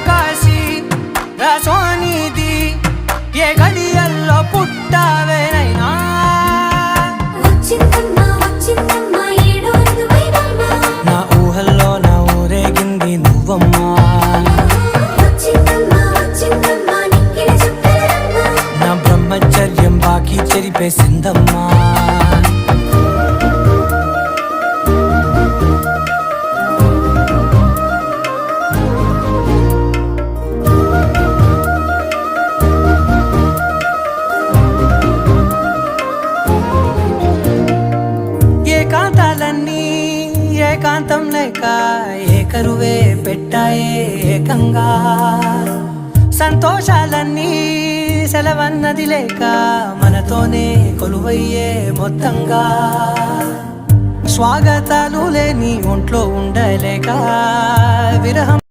కాశీ రసోనిది ఏ గడియల్లో పుట్టావేనైనా నా ఊహల్లో నా ఊరేగింది నువ్వమ్మా నా బ్రహ్మచర్యం బాకీ చెరిపేసిందమ్మా ఏకాంతాలన్నీ ఏకాంతం లేక ఏకరువే పెట్టాయే ఏకంగా సంతోషాలన్నీ సెలవన్నది లేక మనతోనే కొలువయ్యే మొత్తంగా స్వాగతాలు లేని ఒంట్లో ఉండలేక విరహం